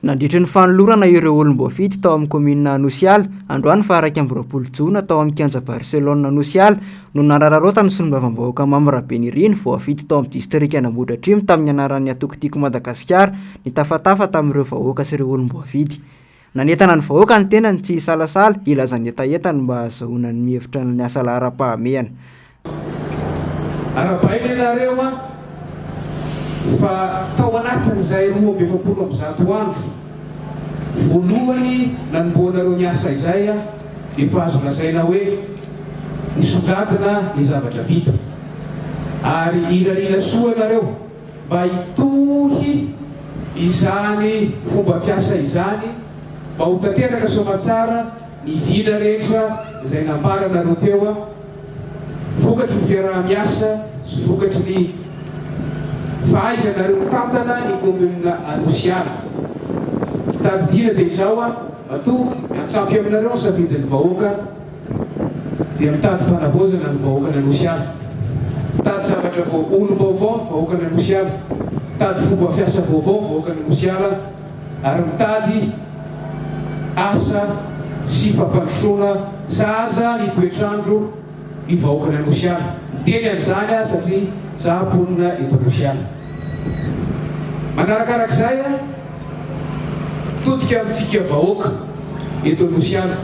Nandritra ny fanolorana ireo olom-boafidy tao amin'ny komina Anosiala androany fa 2 Jona tao amin'ny kianja Barcelona Anosiala no narararaotany sy nolavam-bahoaka Mamirabeniriny voafidy tao amin'ny distrika Anambotra Atrimo tamin'ny anaran'ny Atokotiko Madagasikara ny tafatafa tamin'ireo vahoaka sy ireo olom-boafidy. Nanentana ny vahoaka ny tenany tsy salasala ilazany etaetany mba azahoana ny mihevitra ny asa lahara-pahamehana. Arabainareo fa tao anatin'izay 27 andro voalohany nanomboanareo ny asa izay efa azo lazaina hoe nisongadina ny zavatra vita ary irarina soa nareo mba hitohy izany fomba fiasa izany mba ho tanteraka somatsara ny vina rehetra izay nambaranareo teo vokatry ny fiaraha-miasa sy vokatry ny fahaizanareo tantana ny komina Anosiala. Tadidina dia izao ato miantsampy aminareo ny safidin'ny vahoaka dia mitady fanavozana ny vahoaka ny Anosiala, mitady zavatra olo vaovao ny vahoaka ny Anosiala, mitady fomba fiasa vaovao ny vahoaka ny Anosiala ary mitady asa sy fampandrosoana zaza ny toetrandro ny vahoaka ny Anosiala. Miteny amin'izany satria zahaponina eto Anosiala. Manarakarak'izay todika amintsika vahoaka eto Anosiala.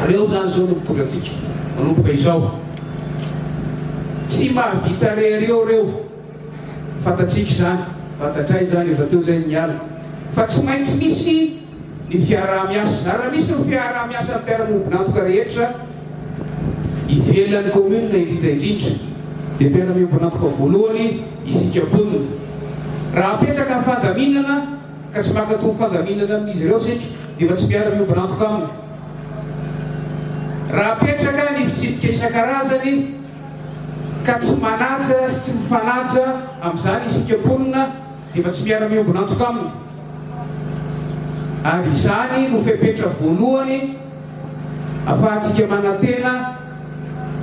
Reo zany zao no mitondra antsika manomboka izao. Tsy mahavita reo fantatsika izany, fantatray zany efa teo zay niala. Fa tsy maintsy misy ny fiaraha-miasa. Raha misy ny fiaraha-miasa amin'ny mpiara-miombonantoka rehetra ivelan'ny commune indrindra dia mpiara-miombonantoka voalohany isika ponina. Raha apetraka ny fandaminana ka tsy mankatao fandaminana amin'izy ireo sika dia efa tsy miara-miombonantoka aminy. Raha apetraka ny fitsidika isan-karazany ka tsy manaja sy tsy mifanaja amin'izany isika ponina dia efa tsy miara-miombonantoka aminy. Ary izany no fepetra voalohany ahafahantsika manantena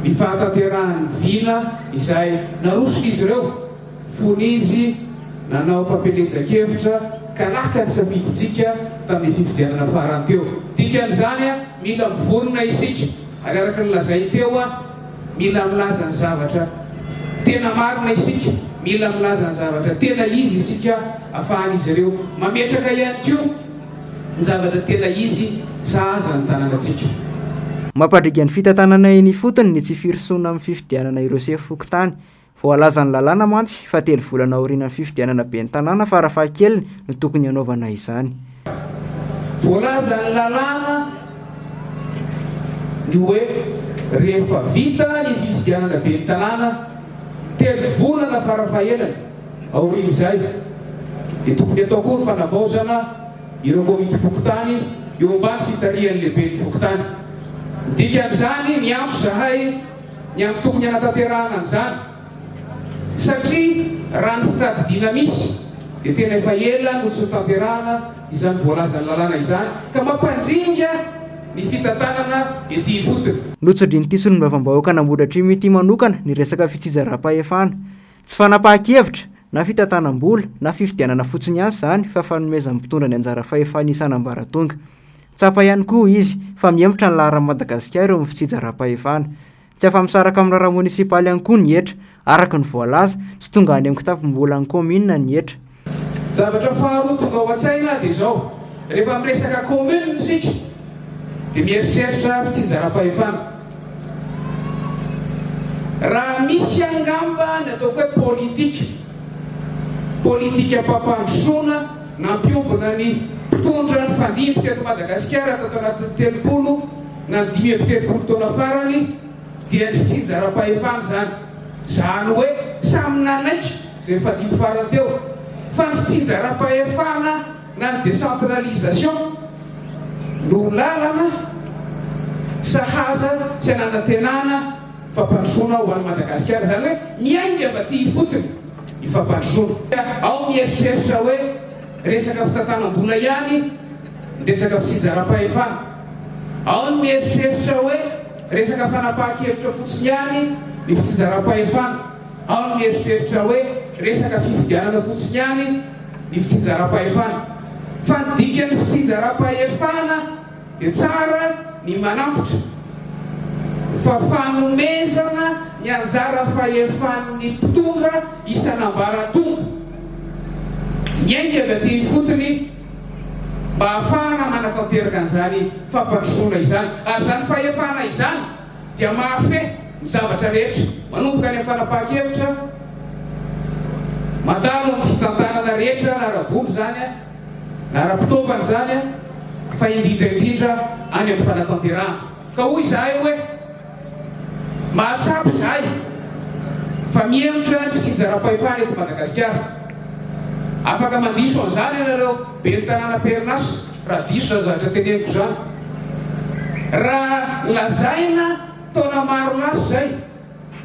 ny fahatanterahany vina izay narosony izy ireo fony izy nanao fampelezan-kevitra ka naka ny safiditsika tamin'ny fifidianana farany teo. Dikan'izany mila mivorona isika ary araka ny lazay teo mila milaza ny zavatra tena marina isika, mila milaza ny zavatra tena izy isika ahafahan'izy ireo mametraka ihany koa ny zavatra tena izy sahaza ny tanànatsika. Mampadriga ny fitantanana eny fotony ny tsy firosoana amin'ny fifidianana ireo sefokotany. Voalaza ny lalàna mantsy fa 3 volana aoriana ny fifidianana ben'ny tanàna farafahakeliny no tokony hanaovana izany. Voalaza ny lalàna ny hoe rehefa vita ny fifidianana ben'ny tanàna 3 volana farafahaelany aoriana izay dia tokony atao koa ny fanavaozana ireo komity fokotany eo ambany fitarihan'ny lehiben'ny fokotany. Dikan'izany miampy zahay ny amin'ny tokony hanatanterahana an'izany satria raha ny fitadidiana misy dia tena efa ela no tsy hotanterahana izany voalaza ny lalàna izany ka mampandringa ny fitantanana ety fotony. Notsodrin'ny tisony vavam-bahoaka Anambotra Atrimo ity manokana ny resaka fitsijara-pahefana. Tsy fanapahan-kevitra na fitantanam-bola na fifidianana fotsiny ihany izany fa fanomezan'ny mpitondra ny anjara fahefana isan'ambaratonga. Tsapa ihany koa izy fa mihemotra ny laharan'i Madagasikara eo amin'ny fitsijara-pahefana. Tsy afa-misaraka amin'ny raharaha munisipaly ihany koa ny hetra araka ny voalaza tsy tonga any amin'ny kitapom-bola ny komina ny hetra. Zavatra faharoa tonga ao an-tsaina dia izao, rehefa miresaka komina isika dia mieritreritra fitsijara-pahefana. Raha misy angamba ny ataoko hoe politika mpampandrosoana nampiombona ny mpitondra ny fandimby teto Madagasikara tato anatin'ny 30 na 30 taona farany dia ny fitsijara-pahefana zany. Zany hoe samy nanaiky izay fandimby farany teo fa ny fitsijara-pahefana na ny décentralisation no lalana sahaza sy ananantenana fampandrosoana ho an'ny Madagasikara. Zany hoe miainga mba ty fotony ny fampandrosoana. Ao mieritreritra hoe resaka fitantanam-bola ihany resaka fitsijara-pahefana. Ao ny mieritreritra hoe resaka fanapahan-kevitra fotsiny ihany ny fitsijara-pahefana. Ao ny mieritreritra hoe resaka fifidianana fotsiny ihany ny fitsijara-pahefana. fa ny dikan'ny fitsinjaram-pahefana dia tsara ny manampotra fa fanomezana ny anjara fahefan'ny mpitondra isan'ambaratonga miainga avy aty fotony mba ahafahana manatanteraka an'izany fampandrosoana izany ary zany fahefana izany dia mahafeh ny zavatra rehetra manomboka any fanapa-kevitra mandalo amin'ny fitantanana rehetra na ara-bolo zany a na ara-pitaovana zany a fa indrindraindrindra any amin'ny fanatanterahana ka hoy zahay hoe mahatsapy zahay fa miemotra ny fitsinjaram-pahefana eto Madagasikara afaka mandiso an'izany ianareo be ny tanàna perinasa raha diso za zavatra teneniko zany raha lazaina taona maro lasa zay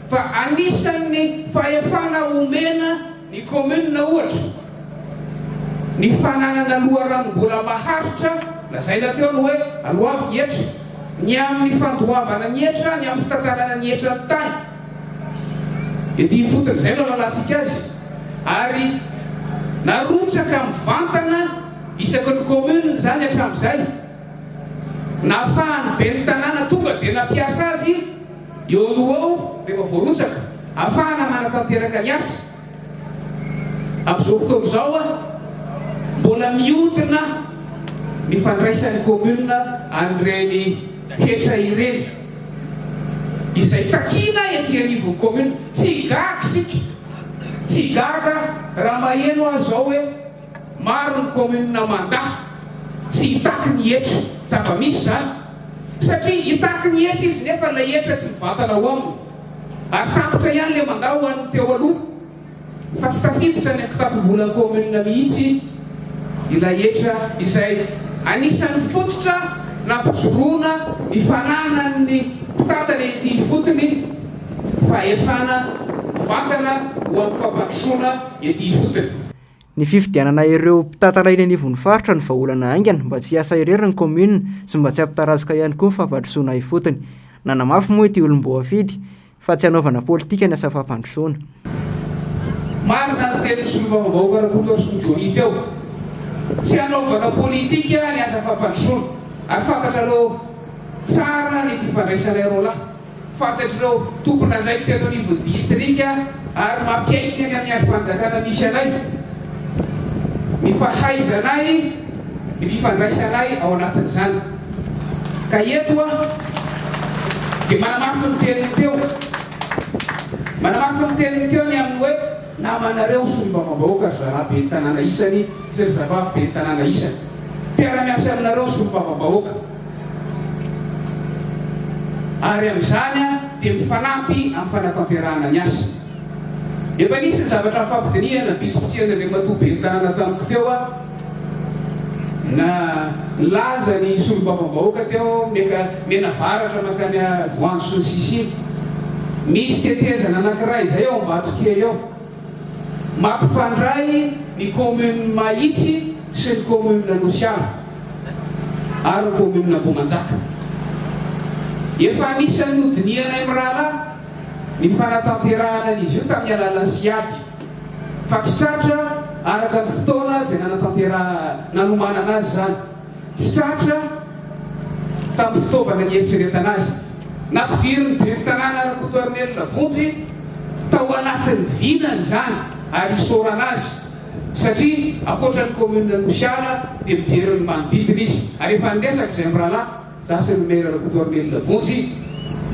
fa anisan'ny fahefana omena ny commune ohatra ny fananana loharanom-bola maharitra lazaina teo ny hoe alohavy etra ny amin'ny fandoavana ny etra ny amin'ny fitantanana ny etra ny tany ety fotony zay no lalantsika azy ary narotsaka mivantana isaky ny commune zany hatramin'izay nahafahany be ny tanàna tonga dia nampiasa azy eo aloha eo rehefa voarotsaka ahafahana manatanteraka ny asa amin'izao fotoana izao a mbola mihodina ny fandraisan'ny commune an'ireny hetra ireny izay takina ety anivon'ny commune tsy gaga sika tsy gaga raha maheno azy zao hoe maro ny commune mandaha tsy hitaky ny hetra zava-misy zany satria hitaky ny hetra izy nefa ilay hetra tsy mivantana ho aminy ary tapitra ihany le mandaha ho an'ny teo aloha fa tsy tafiditra ny akitapom-bola commune mihitsy ilay hetra izay anisan'ny fototra nampijoroana ny fananan'ny mpitantana ety fotony fahefana vantana ho amin'ny fampandrosoana ety fotony. Ny fifidianana ireo mpitantana eny anivon'ny faritra ny vahaolana aingana mba tsy hiasa irery ny commune sy mba tsy hampitarazaka ihany koa ny fampandrosoana ifotony. Nanamafy moa ity olom-boafidy fa tsy hanaovana politika ny asa fampandrosoana. Marina ny teny solombavam-bahoaka raha Soujony teo tsy hanaovana politika ny asa fampandrosoana ary fantatrareo tsara ny fifandraisana ireo lahy fantatrareo tompona andraiky teto anivon'ny distrika ary mampiaiky any amin'ny androm-panjakana misy anay ny fahaizanay ny fifandraisanay ao anatin'izany ka eto a dia manamafy ny teniny teo manamafy ny teniny teo ny amin'ny hoe namanareo solombavam-bahoaka zalahy be ny tanàna isany izay zavavy be ny tanàna isany mpiara-miasa aminareo solombavam-bahoaka ary amin'izany a dia mifanampy amin'ny fanatanterahana ny asa efa nisy ny zavatra fampidinihana bitsopitsihana le matoa be ny tanàna tamiko teo a na laza ny solombavam-bahoaka teo mena varatra makany voanjo sy ny sisiny misy tetezana anankiray izay eo ambatoke eo mampifandray ny commune mahitsy sy ny commune Nosiala ary ny commune Ambohimanjaka efa anisany nodinianay amin'ny rahalahy ny fanatanterahana an'izy io tamin'ny alalan'ny siady fa tsy tratra araka ny fotoana izay nanomanana azy zany tsy tratra tamin'ny fitaovana ny eritreretana azy nampidiriny be ny tanàna Rakotoarnel Vonjy tao anatin'ny vinany zany ary isorana azy satria akoatran'ny commune Nosiala dia mijery ny manodidina izy ary efa niresaka izay amin'ny rahalahy zasy ny maire Rakotoarnel Vonjy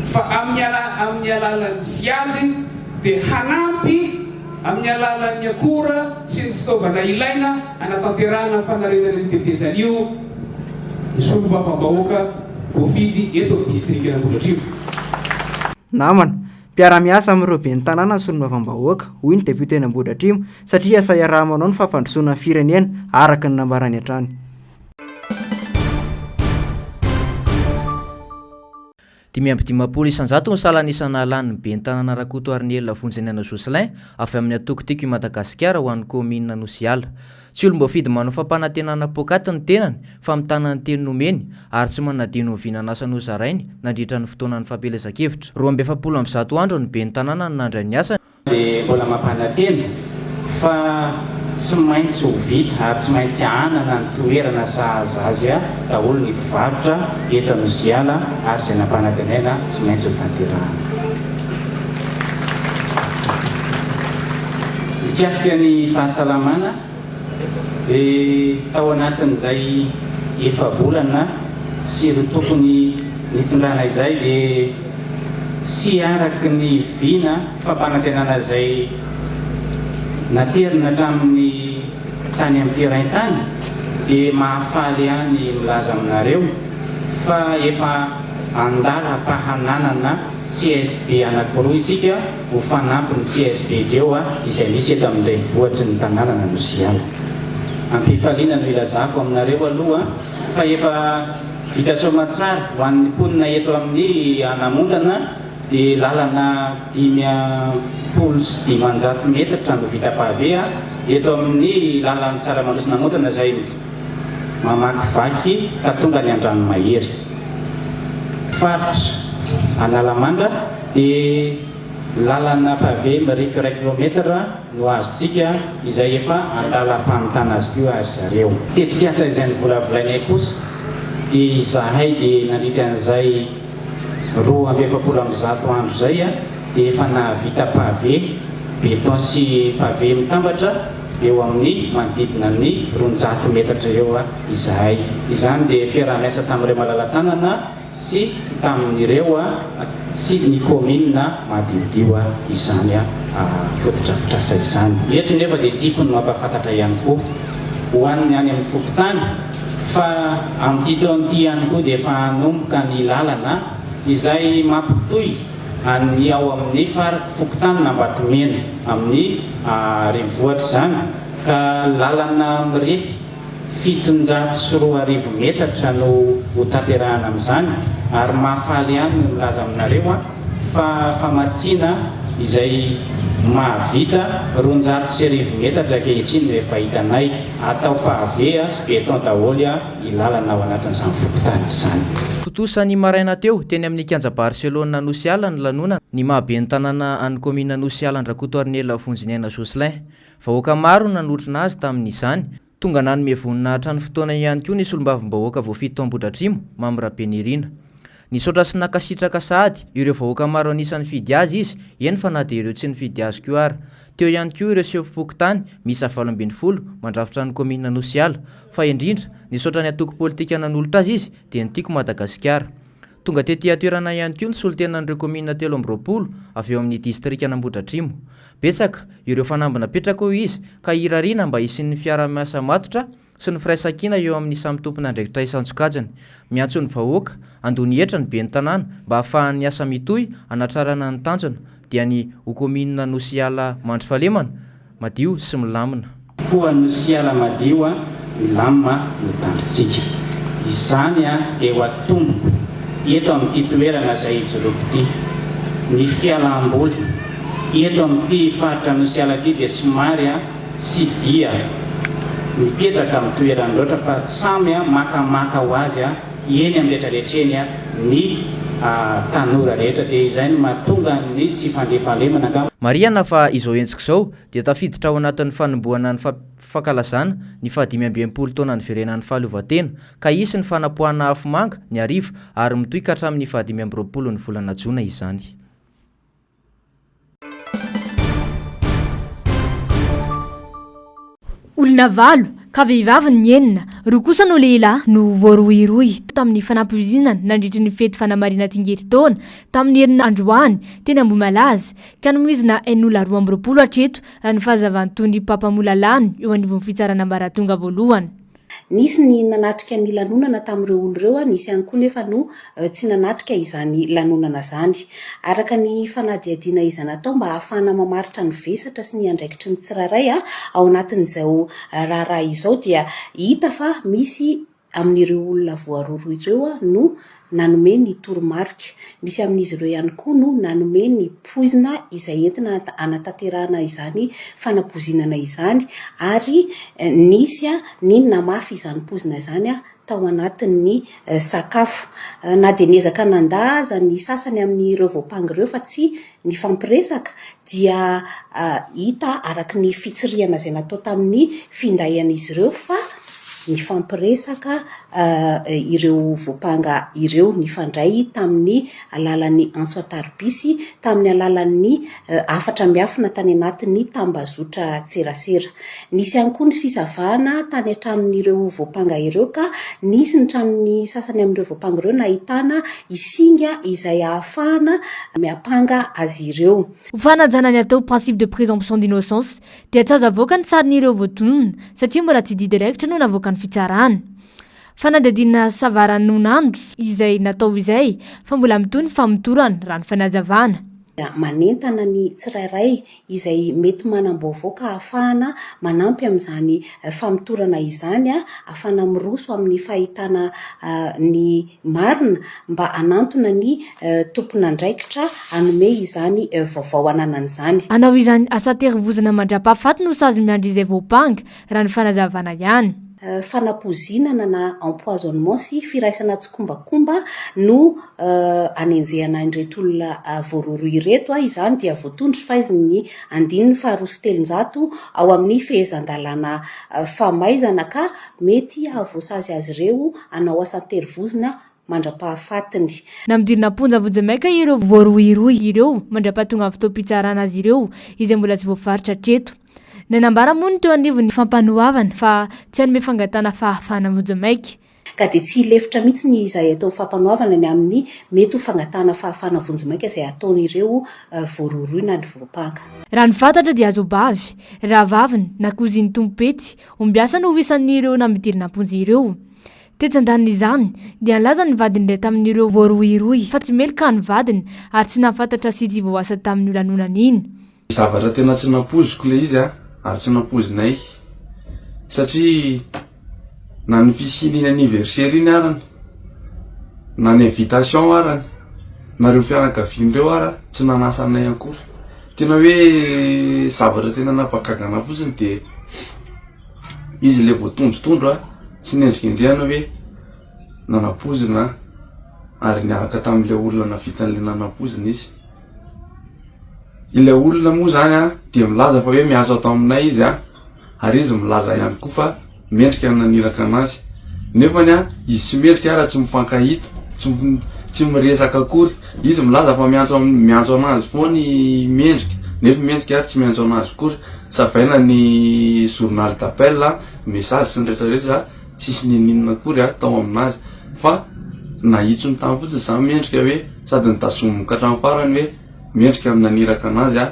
fa amin'ny alalan'ny siady dia hanampy amin'ny alalan'ny akora sy ny fitaovana ilaina anatanterahana fanarenana ny tetezan'io ny solombavam-bahoaka voafidy eto amin'ny distrika Ambohidratrimo. Namana mpiara-miasa amin'ireo be ny tanàna ny solombavam-bahoaka hoy ny deputeny Ambohidratrimo satria asa iaraha-manao ny fampandrosoana firenena araka ny nambarany hatrany. Dimy amby dimampolo isanjato ny salan'isana laniny be ny tanàna Rakotoarnel Vonjy ny Joselin avy amin'ny atokotiko i Madagasikara ho an'ny commune Nosiala. Tsy olom-boafidy manao fampanantenana pokaty ny tenany fa mitana ny teny nomeny ary tsy manadino vinanasa nozarainy nandritra ny fotoanan'ny fampelezan-kevitra. 270 andro ny be ny tanàna ny nandray ny asa dia mbola mampanantena fa tsy maintsy ho vita ary tsy maintsy anana ny toerana sahaza azy daholo ny mpivarotra eto Nosiala ary izay nampanantenana tsy maintsy ho tanterahana. Mikasika ny fahasalamana dia tao anatin'izay efa-bolana sy ireo tokony nitondrana izay dia tsy araky ny vina fampanantenana izay naterina hatramin'ny tany amin'ny terain-tany dia mahafaly ihany milaza aminareo fa efa andala-pahananana CSB anankiroa isika ho fanampy ny CSB deo izay misy eto amin'ilay vohatry ny tanàna Nosiala. Ampifaliana no ilazako aminareo aloha fa efa vita soamatsara ho an'ny mponina eto amin'ny Anamondana dia lalana 570 metatra no vita pave eto amin'ny lalany Tsaramanosina Namondana izay mamakivaky ka tonga ny Andranomahery. Faritra Analamanga dia lalana pave mirefy 1 kilometatra no azontsika izay efa andalam-pamitana azy koa azy zareo. Tetikasa izay novolavolainay kosa dia izahay dia nandritra an'izay 2,100 andro zay dia efa nahavita pave beton sy pave mitambatra eo amin'ny manodidina ny 200 metatra eo izahay. Izany dia fiaraha-miasa tamin'ireo malala-tanana sy tamin'ireo sy ny commune madiodio izany fotodrafitrasa izany. Eto nefa dia tiako no mampafantatra ihany koa ho an'ny any amin'ny fokontany fa amin'ity taon'ity ihany koa dia efa hanomboka ny lalana izay mampitoy ny ao amin'ny fokontany n'Ambatomena amin'ny renivohitra izany ka lalana mirefy 720 metatra no ho tanterahana amin'izany ary mahafaly ihany no milaza aminareo fa famatsiana izay mahavita 220 metatra ankehitriny no efa hitanay atao pave sy beton daholo ilalana ao anatin'izany fokontany izany. Totosany maraina teo teny amin'ny kianja Barcelona Nosiala ny lanonana ny mahabe ny tanàna any komina Nosiala Andrakotoarinela Vonjinena Joselin. Vahoaka maro nanotrina azy tamin'izany, tonga nanome vonina hatrany fotoana ihany koa ny solombavim-bahoaka voafito tao Ambohidratrimo Mamy Rapenirina. Nisaotra sy nakasitraka sahady ireo vahoaka maro anisan'ny fidy azy izy, eny fa na dia ireo tsy nifidy azy koa ary. Teo ihany koa ireo sefo-pokotany miisa 720 mandrafitra ny komina Nosiala, fa indrindra nisaotra ny atoko politika nanolotra azy izy dia nitiako Madagasikara. Tonga tety atoerana ihany koa ny solotenan'ireo komina 13 avy eo amin'ny distrika n'Ambohidratrimo. Betsaka ireo fanambina petraka eo izy ka hirariana mba hisin'ny fiara-miasa matotra sy ny firaisan-kina eo amin'ny samy tompona andraikitra isan-tsokajany. Miantso ny vahoaka andony hetra ny be ny tanàna mba hahafahan'ny asa mitohy anatrarana ny tanjona dia ny ho komina Nosiala mandry fahalemana madio sy milamina. Koa Nosiala madio milamina no tandritsika. Izany eo atomboko eto amin'ity toerana izay ijoroako ity ny fialam-boly eto amin'ity faritra Nosiala ity dia somary tsy dia mipetraka amin'ny toerana loatra fa samy makamaka ho azy eny amin'ny rehetrarehetra eny ny tanora rehetra dia izay no mahatonga ny tsy fandriam-pahalemana angamba. Mariana fa izao entsika izao dia tafiditra ao anatin'ny fanombohana ny fankalazana ny 520 taona niverenan'ny fahaleovantena ka isy ny fanapohana afomanga ny ariva ary mitohy ka hatramin'ny 520 ny volana Jona izany. Olona 8 ka vehivavy ny 9 roa kosa no lehilahy no voarohirohy tamin'ny fanampoizinana nandritra ny fety fanamarina tsingery-taona tamin'ny herin'ny androany teny Ambohimalaza ka nomoizina en'olona 12 hatreto raha ny fahazavan'ny tony Papamolalany eo anivon'ny fitsarana ambaratonga voalohany. Nisy ny nanatrika ny lanonana tamin'ireo olo ireo nisy ihany koa nefa no tsy nanatrika izany lanonana izany. Araka ny fanadihadiana izany atao mba ahafahana mamaritra ny vesatra sy ny andraikitry ny tsiraray ao anatin'izao raharaha izao dia hita fa misy amin'ireo olona voaroro ireo no nanome ny toromarika. Misy amin'izy ireo ihany koa no nanome ny poizina izay entina anatanterahana izany fanapozinana izany, ary nisy ny namafy izany poizina izany tao anatin'ny sakafo. Na dia niezaka nandaza ny sasany amin'ireo voapangy ireo fa tsy ny fampiresaka dia hita araky ny fitsiriana izay natao tamin'ny findayan'izy ireo, fa ny fampiresaka ireo voapanga ireo nifandray tamin'ny alalan'ny antsoatarbisy, tamin'ny alalan'ny afatra miafina tany anatin'ny tambazotra tserasera. Nisy ihany koa ny fisavana tany an-tranon'ireo voapanga ireo, ka nisy ny tranon'ny sasany amin'ireo voapanga ireo nahitana isinga izay ahafahana miapanga azy ireo. Ho fanajanany atao principe de présomption d'innocence dia tsy azo avoaka ny sarin'ireo voatonona satria mbola tsy didy raikitra no navoaka ny fitsarana. Fanadadina savaran'onandro izay natao izay fa mbola mitony famotorana raha ny fanazavana. Manentana ny tsirairay izay mety manamboavoaka ahafahana manampy amin'izany famotorana izany, ahafahana miroso amin'ny fahitana ny marina mba anantona ny tompon'andraikitra anome izany vaovao ananan'izany. Anao izany asa terivozana mandra-pahafaty no sazy miandry izay voapanga raha ny fanazavana ihany. Fanapozinana na empoisonnement sy firaisana tsikombakomba no anenjehana ireto olona voaroro ireto. Izany dia voatondry fahaiziny 2/7 ao amin'ny fehezan-dalàna famaizana, ka mety avoasazy azy ireo anao asa terivozana mandra-pahafatiny. Namidirina ponja vojimaika ireo voaroiroy ireo mandra-pahatonga amin'ny fotoam-pitsarana azy ireo izay mbola tsy voafaritra hatreto. Nanambara moa ny teo anivon'ny fampanoavana fa tsy hanome fangatana fahafahana vojimaika. Ka dia tsy lefitra mihitsy ny izay atao fampanoavana ny amin'ny mety ho fangatana fahafahana vonjimaika izay ataon'ireo voaroroy na ny voapanga. Raha ny fantatra dia azo bavy, raha vaviny na koziny tompety, ombiasa no hoisan'ireo namidirina ponja ireo. Tetsan-daniny izany dia nilaza ny vadiny iray tamin'ireo voaroiroy fa tsy melika ny vadiny ary tsy nahafantatra sy tsy voasa tamin'ny olanonana iny. Zavatra tena tsy nampoziko le izy ary tsy nampozinay satria na ny fisian'iny anniversaire iny arany na ny invitation arany nareo fianakavian'ireo ara tsy nanasanay akory. Tena hoe zavatra tena napakagana fotsiny dia izy le voatondrotondro tsy nendrikendrehana hoe nanapozina ary niaraka tamin'ile olona navitan'le nanapozina izy. Ilay olona moa zany dia milaza fa hoe miasa atao aminay izy ary izy milaza ihany koa fa mendrika naniraka anazy, nefa izy tsy mendrika ara tsy mifankahita, tsy miresaka akory. Izy milaza fa miantso anazy foa ny mendrika, nefa mendrika ary tsy miantso anazy akory. Savaina ny journal d'appel message sy ny rehetrarehetra tsisy ninina akory tao aminazy, fa nahitsony tany fotsiny zany mendrika hoe sady nitasomoka hatramin'ny farany hoe mendrika amin'naniraka anazy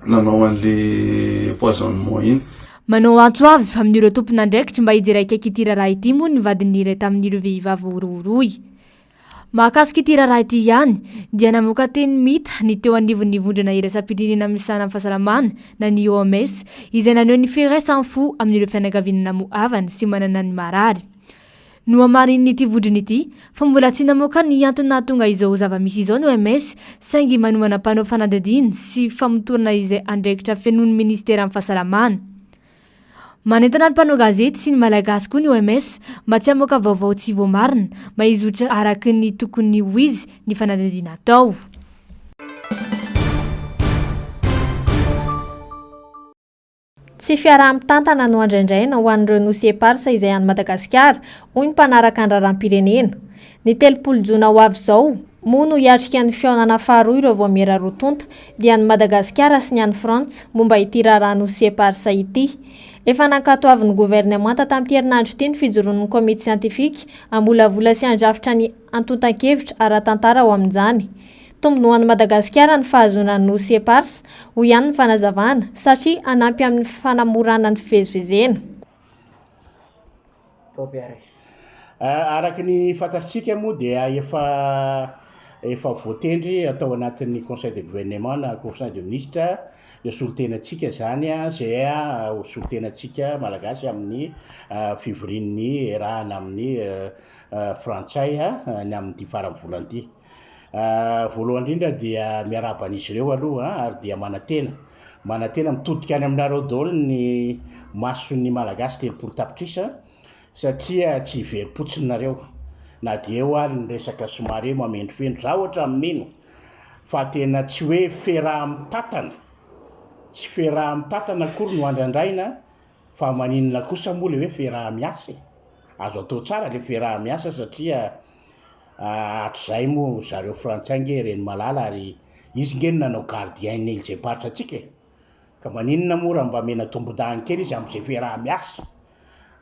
nanao an'le empoisonnement iny. Manao antso avy amin'ireo tompon'andraikitra mba hijeraka ity raharaha ity moa ny vadin'iray tamin'ireo vehivavy voaroroy. Mahakasika ity raharaha ity ihany dia namoaka teny mita ny teo anivon'ny vondrona iraisam-pirenena misana amin'ny fahasalamana na ny OMS izay naneho ny firaisan-fo amin'ireo fianakaviana namoavana sy manana ny marary. No amarin'ity vondrona ity fa mbola tsy namoaka ny antony nahatonga izao zava-misy izao ny OMS saingy manomana mpanao fanadadiana sy famotorana izay andraikitra fenon'ny ministera amin'ny fahasalamana. Manentana ny mpanao gazety sy ny malagasy koa ny OMS mba tsy hamoaka vaovao tsy voamarina mba hizotra araky ny tokony ho izy ny fanadadiana atao. Tsy fiaraha-mitantana no andraindraina ho an'ireo nosy eparsa izay any Madagasikara hoy ny mpanaraka ny raharaham-pirenena. Ny 30 jona ho avy izao moa no hiatrika ny fihaonana faharoa ireo voamera rotonta dia ny Madagasikara sy ny any Frantsa momba ity raharaha nosy eparsa ity. Efa nankatoavin'ny gouvernemanta tamin'ity herinandro ity ny fijoron'ny komity siantifika ambolavola sy andrafitra ny antontan-kevitra ara-tantara ao amin'izany. Tombony ho an'ny Madagasikara ny fahazonan'ny nosy eparsa ho ihany ny fanazavana satria anampy amin'ny fanamorana ny fivezivezena. Araky ny fantatritsika moa dia efa voatendry atao anatin'ny conseil de gouvernement na conseil de ministre solotenantsika zany a zay a solotenantsika malagasy amin'ny fivorian'ny rahana amin'ny frantsay ny amin'ny faran'ny volan'ity. Voalohany indrindra dia miaraban'izy ireo aloha ary dia manantena mitodika any aminareo daholo ny mason'ny malagasy telopolo tapitrisa satria tsy hiverim-potsinareo na dia eo ary ny resaka somary hoe mamendrofendro za ohatra mino fa tena tsy hoe feraha-mitatana tsy feraha-mitatana akory no andrandraina fa maninona kosa moa le hoe feraha-miasa azo atao tsara le feraha-miasa satria hatrizay moa zareo frantsay nge reny malala ary izy nge nanao gardien nely zay paritra atsika ka maninona moa raha mba mena tombon-dahany kely izy amin'izay feraha-miasa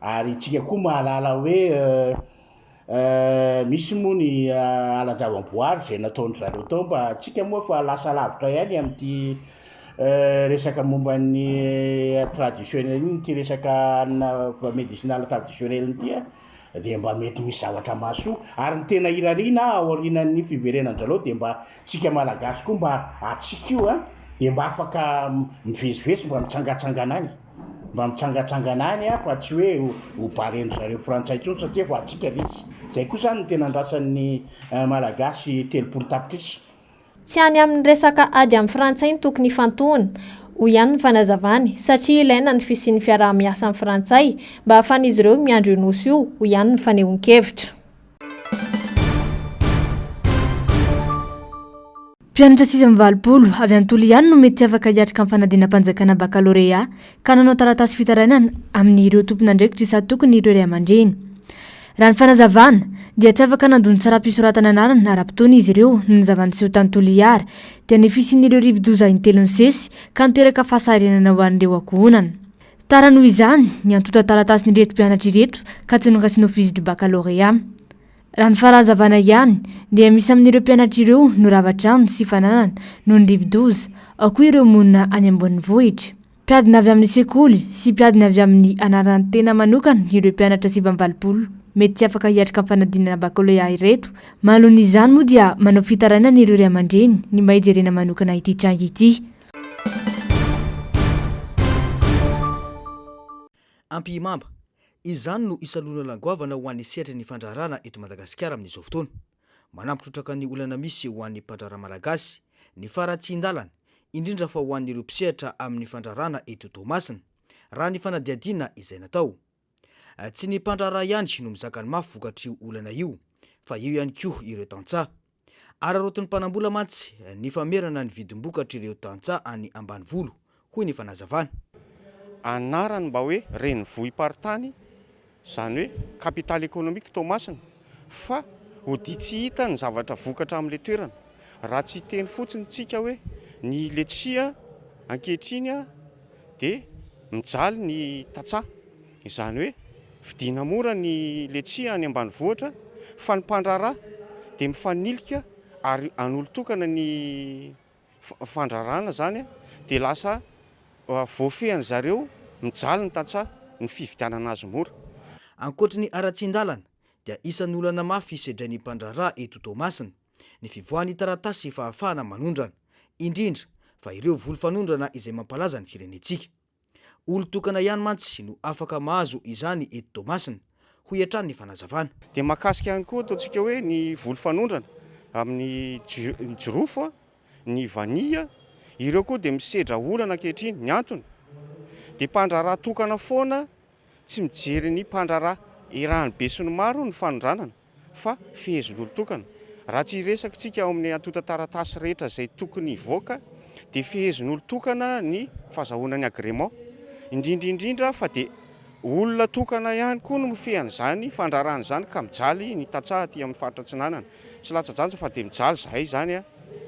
ary tsika koa mahalala hoe misy moa ny alan-java-boary zay nataony zareo tao mba tsika moa fa lasa lavitra ihany amin'ity resaka momba ny traditionnel iny ty resaka médicinal traditionnel ity dia mba mety misy zavatra mahasoa ary ny tena irariana ao aorinan'ny fiverenan-draleo dia mba tsika malagasy koa mba atsika io dia mba afaka mivezivezy mba mitsangatsangana any fa tsy hoe ho bareno zareo frantsay tsony satria fa atsika izy zay koa zany ny tena andrasan'ny malagasy telopolo tapitrisa. Tsy any amin'ny resaka ady amin'ny frantsay ny tokony fantohana ho ihany ny fanazavany satria ilaina ny fisian'ny fiaraha-miasa amin'ny frantsay mba ahafahan'izy ireo miandro nosy io ho ihany ny fanehoan-kevitra. Mpianatra 620 avy any Tolo ihany no mety tsy afaka hiatrika amin'ny fanadina-panjakana bakalorea ka nanao taratasy fitarainana amin'ireo tompon'andraikitra isa tokony ireo ray aman-dreny. Raha ny fanazavana dia tsy afaka nandony tsara-pisoratana anarana ara-potoana izy ireo no nizavaniseho tany Toliara dia nifisian'ireo rivo-doza intelony sesy ka niteraka fahasahiranana ho an'ireo ankohonana. Tara noho izany ny antota taratasy ny reto mpianatra ireto ka tsy nongasina office du baccalauréat. Raha ny farazavana ihany dia misy amin'ireo mpianatra ireo no ravatrano sy fananana noho ny rivo-doza ao koa ireo monina any ambony vohitra. Mpiadina avy amin'ny sekoly sy mpiadina avy amin'ny anarany tena manokana ireo mpianatra 720 mety tsy afaka hiatrika amin'ny fanadinana baccalauréat ireto. Mahalony izany moa dia manao fitarainana ireo ray aman-dreny ny mba hijerena manokana ity trangy ity. Ampimamba izany no isalona langoavana ho an'ny sehatra ny fandraharana eto Madagasikara amin'izao fotoana. Manampitrotraka ny olana misy ho an'ny mpandrahara malagasy ny faratsian-dalana indrindra fa ho an'ireo mpisehatra amin'ny fandraharana eto Toamasina raha ny fanadiadina izay natao. Tsy ny mpandrahara ihany no mizaka ny mafy vokatr'io olana io fa io ihany koa ireo tantsaha. Ararotin'ny mpanambola mantsy ny famerana ny vidim-bokatra ireo tantsaha any Ambanivolo hoy ny fanazavana. Anarany mba hoe renivohim-paritany zany hoe kapitaly ekonomika Toamasina fa ho dia tsy hita ny zavatra vokatra amin'ilay toerana raha tsy teny fotsiny tsika hoe ny letsia ankehitriny dia mijaly ny tantsaha izany hoe vidiana mora ny letsia any ambanivohitra fa ny mpandrahara dia mifanilika ary an'olo-tokana ny fandraharana zany dia lasa voafehany zareo mijaly ny tantsaha ny fividianana azy mora. Ankoatra ny aratsian-dalana dia isan'ny olana mafy isedrain'ny mpandrahara eto Toamasina ny fivoahan'ny taratasy fa ahafahana manondrana indrindra fa ireo voly fanondrana izay mampalaza ny firenentsika. Olo-tokana ihany mantsy no afaka mahazo izany eto Toamasina ho hiatrany ny fanazavana. Dia mahakasika ihany koa ataontsika hoe ny voly fanondrana amin'ny jirofo ny vania ireo koa dia misedra olana ankehitriny ny antony dia mpandrahara tokana foana tsy mijery ny mpandrahara irahany be sy ny maro ny fanondranana fa fehezon'olo tokana. Raha tsy resaka tsika ao amin'ny antota taratasy rehetra izay tokony hivoaka dia fehezon'olo tokana ny fahazahoana ny agrément indrindra fa dia olona tokana ihany koa no mifehana izany fandraharana izany ka mijaly ny tantsaha aty amin'ny faritra Atsinanana. Tsy latsa-danja fa dia mijaly zahay zany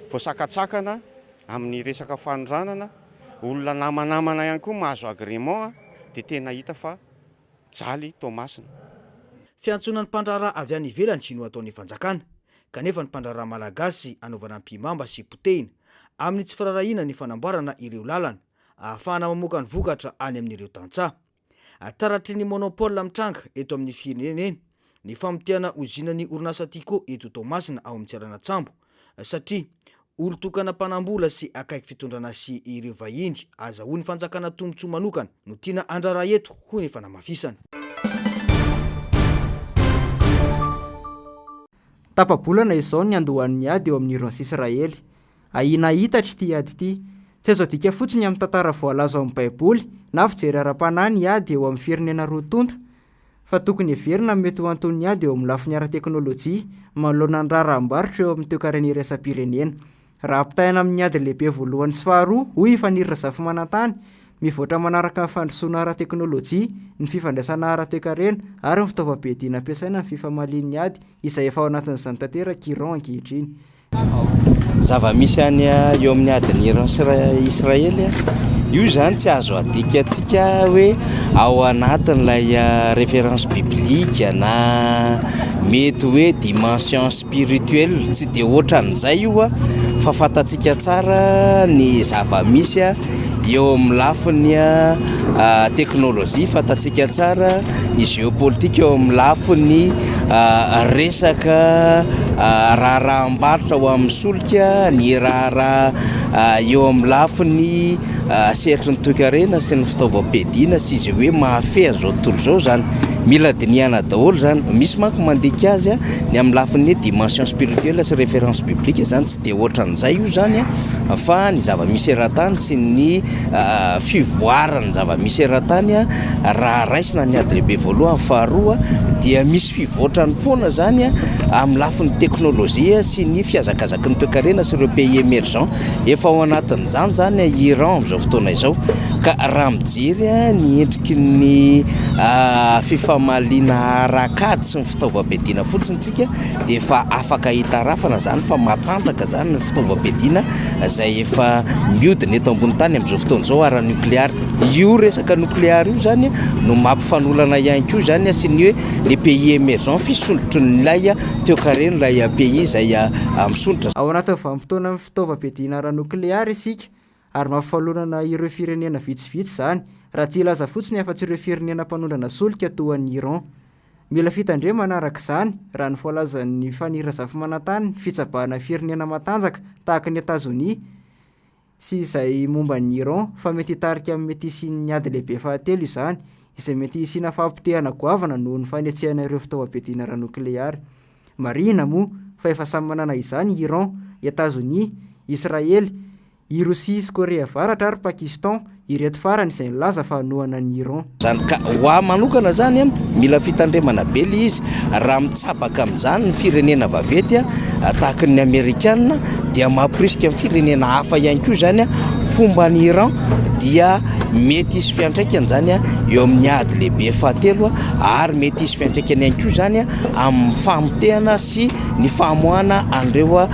voasakatsakana amin'ny resaka fanondranana olona namanamana ihany koa mahazo agrément dia tena hita fa mijaly Toamasina. Fiantsonan'ny mpandrahara avy any ivelany no ataon'ny fanjakana kanefa ny mpandrahara malagasy anaovana ampimamba sy potehina amin'ny tsy firarahina ny fanamboarana ireo lalana ahafahana mamoaka ny vokatra any amin'ireo tantsaha. Taratry ny monopole mitranga eto amin'ny fireneny ny famotehana ozinan'ny orinasa Tico eto Toamasina ao amin'ny Tsaranatsambo satria olo tokana mpanambola sy akaiky fitondrana sy ireo vahiny azahoany fanjakana tombotsoa manokana no tiana andrara eto hoy ny fanamafisana. Tapabolana izao ny andohan'ny ady eo amin'ny Iran sy Israely. Ahina hitatry ity ady ity. Tsy azo adika fotsiny amin'ny tantara voalaza ao amin'ny Baiboly na fijery ara-panahy ny ady eo amin'ny firenena roa tonta, fa tokony heverina mety ho anton'ny ady eo amin'ny lafiny ara-teknôlôjia manoloana ny raharaham-barotra eo amin'ny toe-karena iraisam-pirenena. Raha ampitahaina amin'ny ady lehibe voalohany sy faharoa hoy hifanirana zafy manantany, mivoatra manaraka ny fandrosoana ara-teknôlôjia, ny fifandraisana ara-toe-karena ary ny fitaovam-piadiana ampiasaina ny fifamalian'ny ady izay efa ao anatin'izany tanteraka Iran ankehitriny. Zava-misy any eo amin'ny adiny Iran sy Israely io zany tsy azo adika atsika hoe ao anatin'ilay référence biblique na mety hoe dimension spirituelle, tsy dia ohatran'izay io fa fatatsika tsara ny zava-misy eo amin'ny lafiny teknôlôjia, fatatsika tsara ny géopolitique eo amin'ny lafiny resaka raharaham-barotra ho amin'ny solika, ny raharaha eo amin'ny lafiny sehatry ny toe-karena sy ny fitaovam-piadiana sy izay hoe mahafehy an'izao tontolo izao zany. Mila dinihana daholo zany. Misy manko mandika azy ny amin'ny lafiny dimension spirituelle sy référence biblique zany tsy dia ohatran'izay io zany fa ny zava-misy eran-tany sy ny fivoarany zava-misy eran-tany raha raisina ny ady lehibe voalohany, faharoa dia misy fivoatrany foana zany amin'ny lafiny teknôlôjia sy ny fiazakazaky ny toe-karena sy ireo pays émergents efa ao anatin'izany zany Iran amin'izao fotoana izao. Ka raha mijery ny endriky ny fifamaliana arakady sy ny fitaovam-piadiana fotsiny tsika dia efa afaka hitarafana zany fa matanjaka zany ny fitaovam-piadiana izay efa mihodina eto ambony tany amin'izao fotoana izao ara-nucléaire. Io resaka nucléaire io zany no mampifanolana ihany koa zany sy ny hoe les pays émergents fisondrotry n'ilay toe-karena ilay pays izay misondrotra. Ao anatin'ny vanim-potoana amin'ny fitaovam-piadiana ara-nucléaire isika ary mampifalonana ireo firenena vitsivitsy zany, raha tsy ilaza fotsiny afa-tsy ireo firenena mpanondrana solika toa ny Iran. Mila fitandre manaraka izany raha ny voalazan'ny fanira zafy manantany fitsabahana firenena matanjaka tahaka ny États-Unis sy izay momba ny Iran fa mety hitarika amin'ny mety isian'ny ady lehibe fahatelo izany izay mety isiana fampitehana goavana noho ny fanetsehana ireo fitaovam-piadiana ara-nucléaire. Marihina moa fa efa samy manana izany Iran, États-Unis, Israely, i Rosia sy Korea Avaratra ary Pakistan ireto farany izay nilaza fa hanohana ny Iran. Zany ka ho ahy manokana zany mila fitandremana be ilay izy raha mitsabaka amin'izany ny firenena vaventy tahaka ny Amerikanina dia mampirisika amin'ny firenena hafa ihany koa zany fomba ny Iran dia mety hisy fiantraikany zany eo amin'ny ady lehibe fahatelo ary mety hisy fiantraikany ihany koa zany amin'ny famotehana sy ny famoahana an'ireo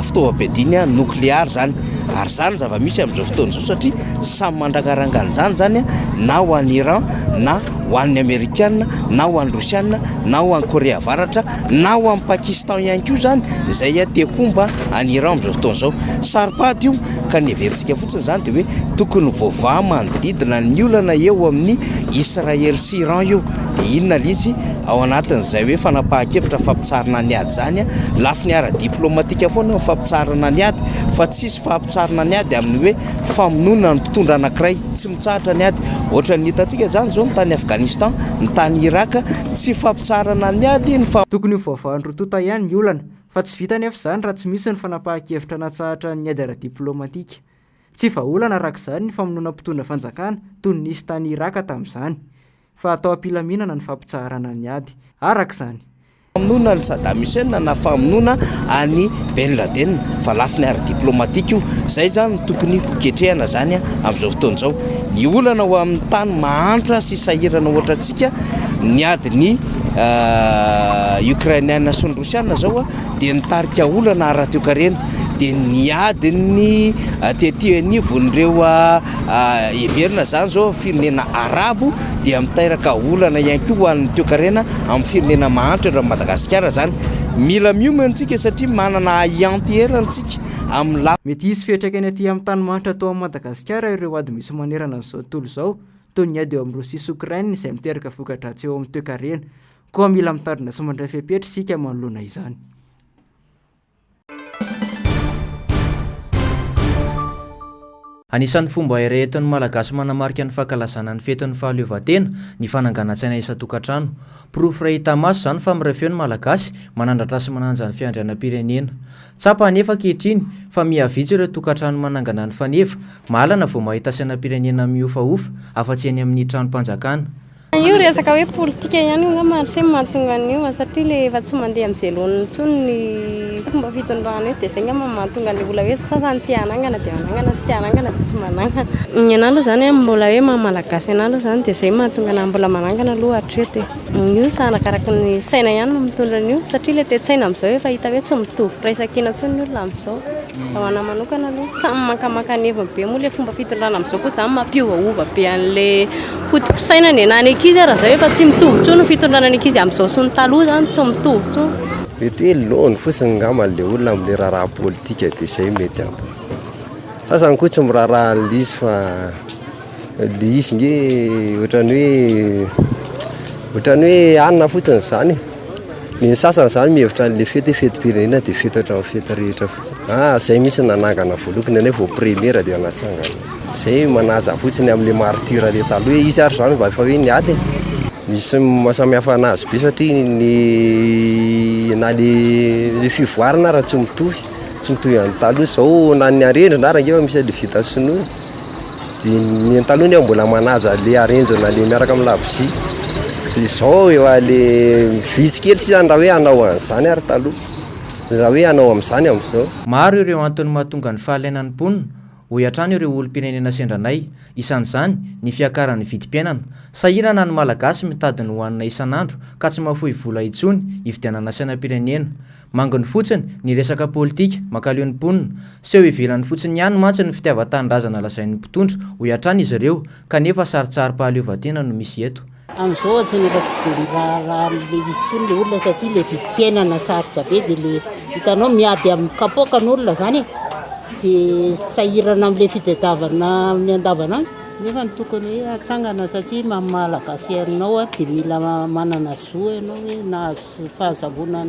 fitaovam-piadiana nucléaire zany. Ary zany zava-misy amin'izao fotoana izao satria samy mandrangarangana zany na ho an'ny Iran na ho an'ny Amerikanina na ho an'ny Rosianina na ho an'ny Korea Avaratra na ho an'ny Pakistan ihany koa zany izay te homba any Iran amin'izao fotoana izao. Saripady io ka ny everisika fotsiny zany dia hoe tokony vaovà manodidina ny olana eo amin'ny Israely sy Iran io. Dia inona lizy ao anatin'izay hoe fanapahan-kevitra fampitsarana ny ady zany lafiny ara-diplomatika foana fampitsarana ny ady fa tsisy fampitsarana ny ady amin'ny hoe famonoana ny mpitondra anankiray tsy mitsahatra ny ady. Ohatra ny hitantsika zany zao ny tany Afghanistan, ny tany Irak tsy fampitsarana ny ady tokony ho vaovany rotota ihany ny olana fa tsy vita nefa izany raha tsy misy ny fanapahan-kevitra natsahatra ny ady ara-diplomatika. Tsy vahaolana arak'izany ny famonoana mpitondra fanjakana toy ny nisy tany Irak tamin'izany fa atao am-pilaminana ny fampitsarana ny ady arak'izany. Famonoana ny Saddam Hussein na famonoana any Ben Laden fa lafiny ara-diplomatika io. Zay zany tokony ketrehana zany amin'izao fotoana izao. Ny olana ho amin'ny tany mahantra sy sahirana ohatrantsika ny adiny Ukrainiana sy ny Rosianina zao dia nitarika olana ara-toe-karena dia ny adiny tetihanivon'ireo heverina zany zao firenena arabo dia mitairaka olana ihany koa ho an'ny toe-karena amin'ny firenena mahantra eto Madagasikara zany. Mila miomana antsika satria manana ianty-herantsika amin'ny mety hisy fiantraikany aty amin'ny tany mahantra atao amin'ny Madagasikara ireo ady misy manerana an'izao tontolo izao toy ny ady eo amin'ny Rosia sy Ukraine izay miteraka voka-dratsy eo amin'ny toe-karena. Koa mila mitandrina sy mandray fepetra isika manoloana izany. Anisan'ny fomba ireheton'ny malagasy manamarika ny fankalazana ny fetin'ny fahaleovan-tena ny fananganan-tsaina isan-tokantrano. Pirofo iray hita maso izany fa mirefeo ny malagasy manandratra sy mananja ny fiandrianam-pirenena. Tsapa anefa ankehitriny fa mihavitsy ireo tokantrano manangana ny faneva, mahalana vao mahita sainam-pirenena miofaofa afa-tsy eny amin'ny tranom-panjakana. Io resaka hoe politika ihany angamba se mahatonga an'io satria le efa tsy mandeha amin'ny zelon'ny intsony ny fomba fitondrana dia zay angamba mahatonga ny olona hoe sasany tia hanangana dia hanangana, sy tia hanangana dia tsy manangana. Ny anahy aloha zany mbola hoe maha-malagasy anahy aloha zany dia zay mahatonga anahy mbola manangana aloha hatreto. Io sanakaraky ny saina ihany no mitondra an'io satria le tetsaina amin'izao efa hita hoe tsy mitovy firaisan-kina intsony ny olona amin'izao. Ao ana manokana aloha samy makamaka neviny be moa le fomba fitondrana amin'izao koa zany mampiovaova be an'le fotom-pisaina ny anany ankizy raha zao efa tsy mitovy tsony ny fitondrana ny ankizy amin'izao sy ny taloha zany tsy mitovy tsony. Mety hoe lony fotsiny ngaman'le olona amin'le raharaha politika dia izay mety ampy. Sasany koa tsy miraharaha l'izy fa le izy nge ohatran'ny hoe anina fotsiny izany. Ny sasany zany mihevitra an'le fety-pirenena dia fety ohatran'ny fety rehetra fotsiny. Izay misy nanangana voalokany ane vao premiera dia anatsangana. Zay manaja fotsiny amin'le martyra le taloha hoe izy ary zany mba efa hoe niady. Misy mahasamihafa anazy be satria na le fivoarana raha tsy mitovy amin'ny taloha zao na ny arendrina ary efa misy le vita sinoa. Dia ny taloha ny mbola manaja le arendrina le miaraka amin'ny labozia. Dia izao efa le vitsy kely sy zany raha hoe hanao an'izany ary taloha. Raha hoe hanao amin'izany amin'izao. Maro ireo antony mahatonga ny fahalainan'ny mponina. Hoy hatrany ireo olom-pirenena sendranay, isan'izany ny fiakaran'ny vidim-piainana. Sahirana ny malagasy mitady ny hohanina isan'andro ka tsy mahafoy vola intsony hividianana sainam-pirenena. Mangony fotsiny ny resaka politika mankaleo ny mponina, seho ivelany fotsiny ihany mantsy ny fitiavan-tanindrazana lazain'ny mpitondra. Hoy hatrany izy ireo kanefa saritsary-pahaleovan-tena no misy eto. Amin'izao tsy nefa tsy dia raha le isony le olona satria le vidim-piainana sarotra be dia le hitanao miady amin'ny kapoaka ny olona zany dia sahirana amin'le fitadiavana amin'ny andavanandro. Nefa ny tokony hoe atsangana satria maha-malagasy ianao dia mila manana zo ianao hoe nahazo fahazavona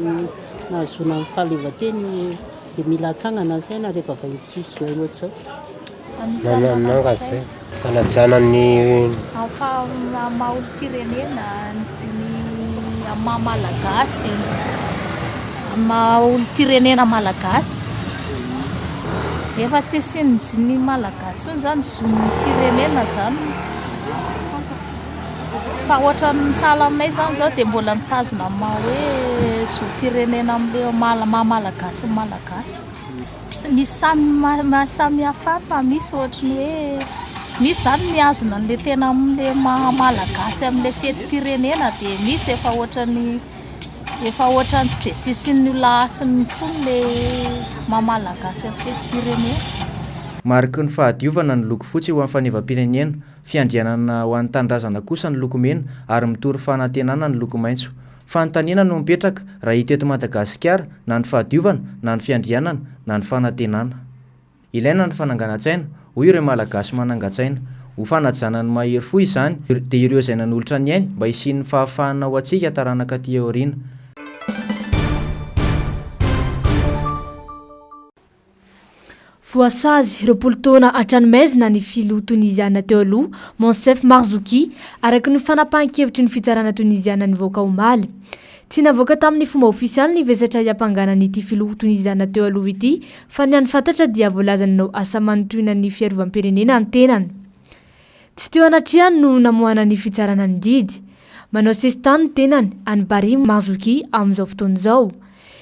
nahazoana amin'ny fahaleovan-tena dia mila atsangana ny saina rehefa vainy tsisy zo ohatr'izao. Manangana zay fanajana ny maha-olo-pirenena ny maha-malagasy maha-olo-pirenena malagasy efa tsy siny ny malagasy zany zon'ny firenena zany fa ohatran'ny sahala aminay zany zao dia mbola mitazona maha hoe zo-pirenena amin'le maha-malagasy ny malagasy. Misy samy hafa fa misy ohatrany hoe misy zany miazona an'le tena amin'le maha-malagasy amin'le feti-pirenena dia misy efa ohatrany tsy dia sisin'ny olona asiny intsony le maha-malagasy amin'ny feti-pirenena. Mariky ny fahadiovana ny loko fotsy ho amin'ny fanevam-pirenena, fiandrianana ho an'ny tanindrazana kosa ny loko mena ary mitory fanantenana ny loko maitso. Fanontaniana no mipetraka raha hita eto Madagasikara na ny fahadiovana na ny fiandrianana na ny fanantenana. Ilaina ny fananganan-tsaina, hoy ireo malagasy manangan-tsaina. Ho fanajana ny mahery fo izany dia ireo izay nanolotra ny ainy mba hisian'ny fahafahana ho antsika taranaka aty aoriana. Voasazy roapolo taona hatranomaizina ny filoha Toniziana teo aloha Monsef Marzouki araky ny fanapahan-kevitry ny fitsarana Toniziana nivoaka omaly. Tsy navoaka tamin'ny fomba ofisialy ny vesatra hiampangana n'ity filoha Toniziana teo aloha ity fa ny any fantatra dia voalazanao asa manotoina ny fiarovam-pirenena ny tenany. Tsy teo anatrehany no namohana ny fitsarana ny didy. Manao sesitany ny tenany any Barim Marzouki amin'izao fotoana izao.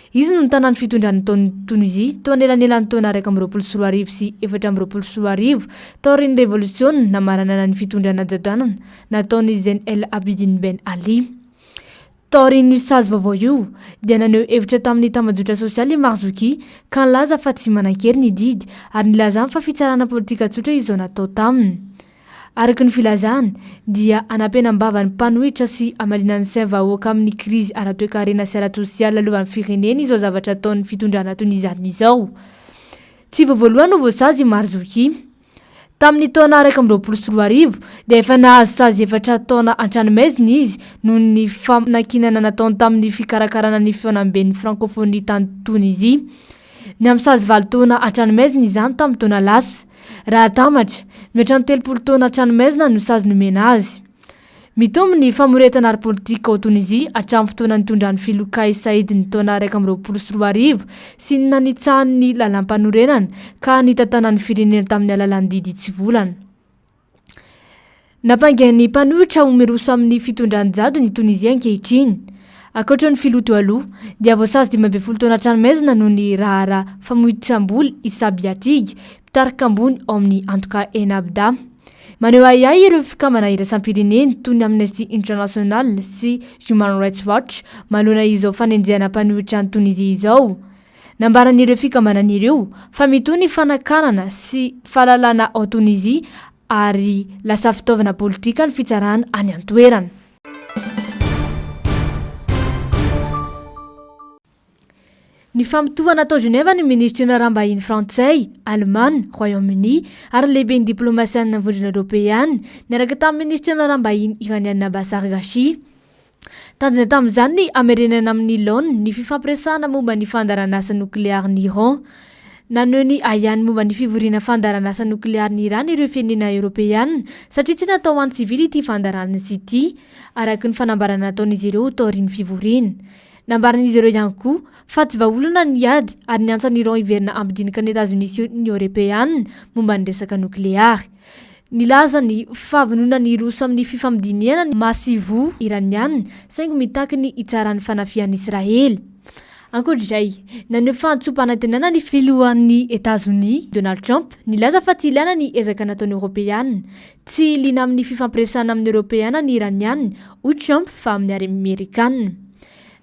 Izy no tanany fitondran'ny taon'ny Tunisia tao anelanelan'ny taona 2024 sy 2024 taorian'ny revolisiona namaranana ny fitondrana jadanana nataon'ny Zain El Abidine Ben Ali. Taorian'ny sazy vaovao io dia naneho hevitra tamin'ny tambazotra sosialy Marzouki ka nilaza fa tsy manan-kery ny didy ary nilazany fa fitsarana politika tsotra izao natao taminy. Araky ny filazany dia anampenambava ny mpanohitra sy amalinan'ny sain vahoaka amin'ny krizy ara-toekarena sy ara-tsosialy alovan'ny firenena izao zavatra ataon'ny fitondrana Tunisiana izao. Tsy voavoalohany no voasazy Marzouki. Tamin'ny taona 2024 dia efa nahazo sazy efatra taona an-tranomaizina izy noho ny fanakinana nataony tamin'ny fikarakarana ny fionamben'ny francophonie tany Tunisia. Ny amin'ny sazy 20 taona hatranomaizina izany tamin'ny taona lasa. Raha tambatra, mihoatra ny 30 taona hatranomaizina no sazy nomena azy. Mitombo ny famoretana ara-politika ao Tunisia hatramin'ny fotoana nitondran'ny filoha Kais Saied ny taona 2024 sy ny nanitsahany lalam-panorenana ka nitantanan'ny firenena tamin'ny alalan'ny didy tsy volana. Napangain'ny mpanohitra omeroso amin'ny fitondran-jado ny Tunisia ankehitriny. Ankoatra ny filoha teo aloha, dia voasazy 12 taona hatranomaizina noho ny raharaha famohitsam-bola Issa Biatig mpitarika ambony ao amin'ny antoka Ennahda. Maneho ahiahy ireo fikamana iraisam-pireneny toy ny Amnesty International sy Human Rights Watch manoloana izao fanenjehana mpanohitra ny Tunisia izao. Nambaran'ireo fikamanan'ireo fa mitohy ny fanakanana sy fahalalana ao Tunisia ary lasa fitaovana politika ny fitsarana any an-toerana. Ny famitohana tao Genève ny ministry naram-bahiny Frantsay, Allemagne, Royaume-Uni ary lehibe ny diplomasianina vondrona Européenne niaraka tamin'ny ministry naram-bahiny iraniana Bassar Gashi. Tanjona tamin'izany ny amerenana amin'ny laona ny fifampiresahana momba ny fandaran'asa noklearin'ny Iran. Naneho ny ahihany momba ny fivoriana fandaran'asa noklearin'ny Iran ireo firenena Européenne satria tsy natao an'ny sivily ity fandaran'izy ity araka ny fanambarana nataon'izy ireo taorian'ny fivoriana. Nambaran'izy ireo ihany koa fa tsy vahaolana ny ady ary ny antsan'ny Iran iverina ampidinika ny États-Unis sy ny Européenne momba ny resaka nokleary. Nilaza ny fahavonona ny Roso amin'ny fifamidiniana masivo iraniana saingy mitaky ny itsaran'ny fanafian'i Israely. Ankoatr'izay, naneho fahantsom-panantenana ny filohan'ny États-Unis, Donald Trump, nilaza fa tsy ilaina ny ezaka nataon'ny Européenne. Tsy liana amin'ny fifampiresahana amin'ny Européenne ny iraniana, hoy Trump fa amin'ny Amerikanina.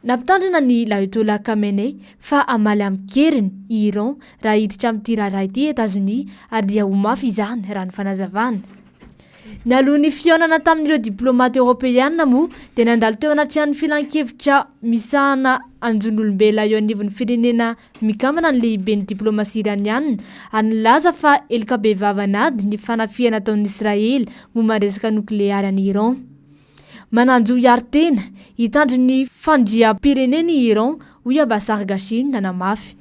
Nampitandrina ny Ayatollah Khamenei fa amaly amin'ny keriny i Iran raha hiditra amin'ity raharaha ity États-Unis ary dia ho mafy izany raha ny fanazavana. Ny alohan'ny fihaonana tamin'ireo diplomate Européenne moa dia nandalo teo anatrehany filan-kevitra misahana anjon'olombelona eo anivon'ny firenena mikambana ny lehiben'ny diplomasia iraniana ary nilaza fa elika be vavanady ny fanafiana ataon'ny Israely momba ny resaka nokleary any Iran. Mananjo iari-tena hitandry ny fandriam-pireneny Iran hoy Bassar Gashi nanamafy.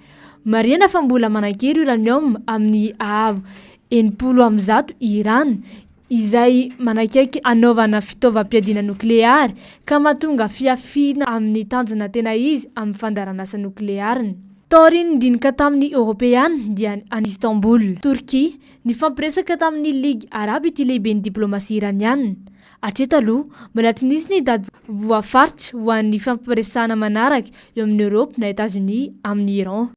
Marihana fa mbola manan-kery uranium amin'ny ahavo 90% Iran izay manakaiky anaovana fitaovam-piadiana nokleary ka mahatonga fiafiana amin'ny tanjona tena izy amin'ny fandaran'asa nokleariny. Taoriany nidinika tamin'ny Européenne dia any Istanbul, Turquie, ny fampiresaka tamin'ny Ligue Arabe ity lehiben'ny diplomasia iraniana. Hatreto aloha, mbola tsy nisy ny dady voafaritra ho an'ny fampiresahana manaraka eo amin'ny Europe na États-Unis amin'ny Iran.